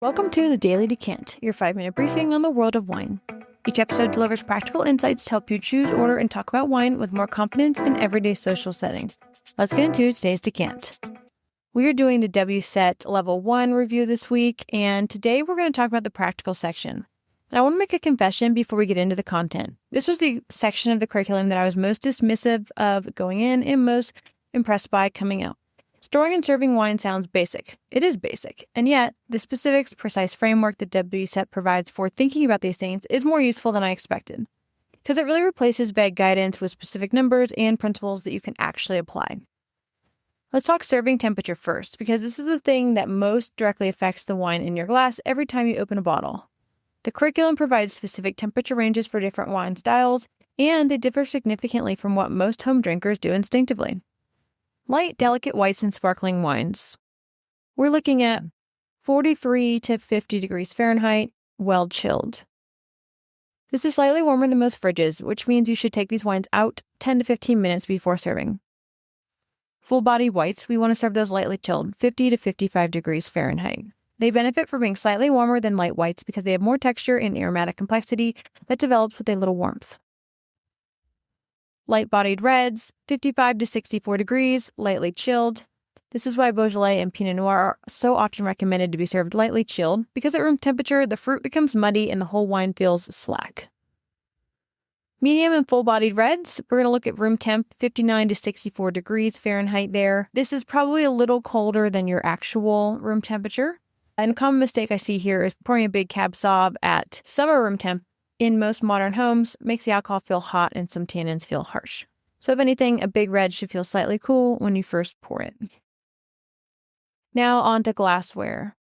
Welcome to the Daily Decant, your 5-minute briefing on the world of wine. Each episode delivers practical insights to help you choose, order, and talk about wine with more confidence in everyday social settings. Let's get into today's Decant. We are doing the WSET Level 1 review this week, and today we're going to talk about the practical section. And I want to make a confession before we get into the content. This was the section of the curriculum that I was most dismissive of going in and most impressed by coming out. Storing and serving wine sounds basic. It is basic. And yet, the specific, precise framework that WSET provides for thinking about these things is more useful than I expected, because it really replaces vague guidance with specific numbers and principles that you can actually apply. Let's talk serving temperature first, because this is the thing that most directly affects the wine in your glass every time you open a bottle. The curriculum provides specific temperature ranges for different wine styles, and they differ significantly from what most home drinkers do instinctively. Light, delicate whites and sparkling wines. We're looking at 43 to 50 degrees Fahrenheit, well chilled. This is slightly warmer than most fridges, which means you should take these wines out 10 to 15 minutes before serving. Full body whites, we want to serve those lightly chilled, 50 to 55 degrees Fahrenheit. They benefit from being slightly warmer than light whites because they have more texture and aromatic complexity that develops with a little warmth. Light-bodied reds, 55 to 64 degrees, lightly chilled. This is why Beaujolais and Pinot Noir are so often recommended to be served lightly chilled, because at room temperature, the fruit becomes muddy and the whole wine feels slack. Medium and full-bodied reds, we're going to look at room temp, 59 to 64 degrees Fahrenheit there. This is probably a little colder than your actual room temperature. And a common mistake I see here is pouring a big Cab Sauv at summer room temp in most modern homes makes the alcohol feel hot and some tannins feel harsh. So if anything, a big red should feel slightly cool when you first pour it. Now on to glassware.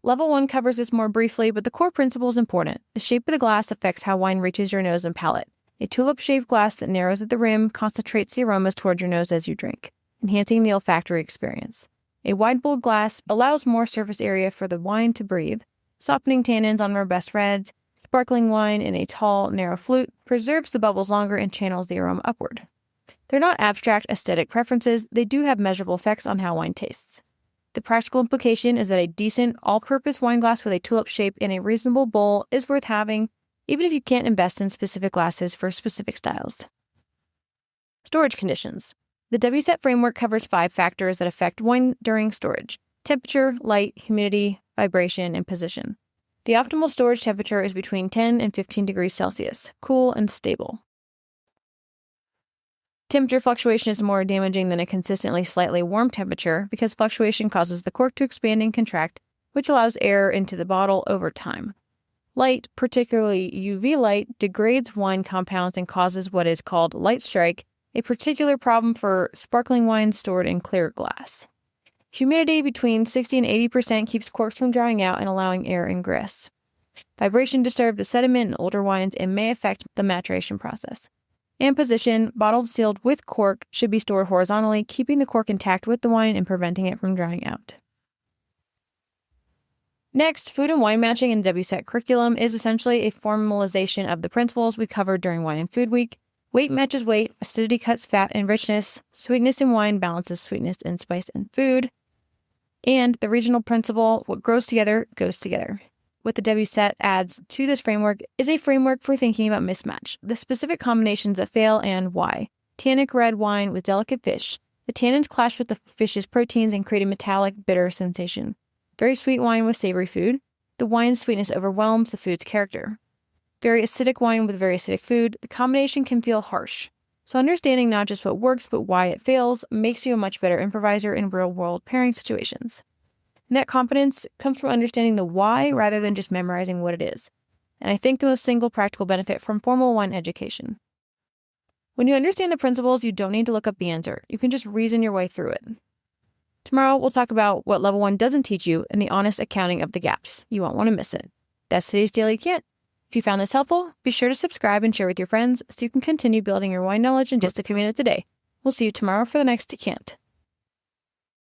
Level 1 covers this more briefly, but the core principle is important. The shape of the glass affects how wine reaches your nose and palate. A tulip-shaped glass that narrows at the rim concentrates the aromas toward your nose as you drink, enhancing the olfactory experience. A wide-bowled glass allows more surface area for the wine to breathe, softening tannins on robust reds. Sparkling wine in a tall, narrow flute preserves the bubbles longer and channels the aroma upward. They're not abstract aesthetic preferences, they do have measurable effects on how wine tastes. The practical implication is that a decent, all-purpose wine glass with a tulip shape and a reasonable bowl is worth having, even if you can't invest in specific glasses for specific styles. Storage conditions. The WSET framework covers 5 factors that affect wine during storage: temperature, light, humidity, vibration, and position. The optimal storage temperature is between 10 and 15 degrees Celsius, cool and stable. Temperature fluctuation is more damaging than a consistently slightly warm temperature because fluctuation causes the cork to expand and contract, which allows air into the bottle over time. Light, particularly UV light, degrades wine compounds and causes what is called light strike, a particular problem for sparkling wines stored in clear glass. Humidity between 60 and 80% keeps corks from drying out and allowing air ingress. Vibration disturbs the sediment in older wines and may affect the maturation process. And position, bottled sealed with cork, should be stored horizontally, keeping the cork intact with the wine and preventing it from drying out. Next, food and wine matching in the WSET curriculum is essentially a formalization of the principles we covered during Wine and Food Week. Weight matches weight, acidity cuts fat and richness, sweetness in wine balances sweetness and spice in food. And the regional principle, what grows together, goes together. What the WSET adds to this framework is a framework for thinking about mismatch, the specific combinations that fail and why. Tannic red wine with delicate fish. The tannins clash with the fish's proteins and create a metallic, bitter sensation. Very sweet wine with savory food. The wine's sweetness overwhelms the food's character. Very acidic wine with very acidic food. The combination can feel harsh. So understanding not just what works, but why it fails makes you a much better improviser in real-world pairing situations. And that confidence comes from understanding the why rather than just memorizing what it is. And I think the most single practical benefit from formal wine education. When you understand the principles, you don't need to look up the answer. You can just reason your way through it. Tomorrow, we'll talk about what Level 1 doesn't teach you and the honest accounting of the gaps. You won't want to miss it. That's today's Daily Cant. If you found this helpful, be sure to subscribe and share with your friends so you can continue building your wine knowledge in just a few minutes a day. We'll see you tomorrow for the next Decant.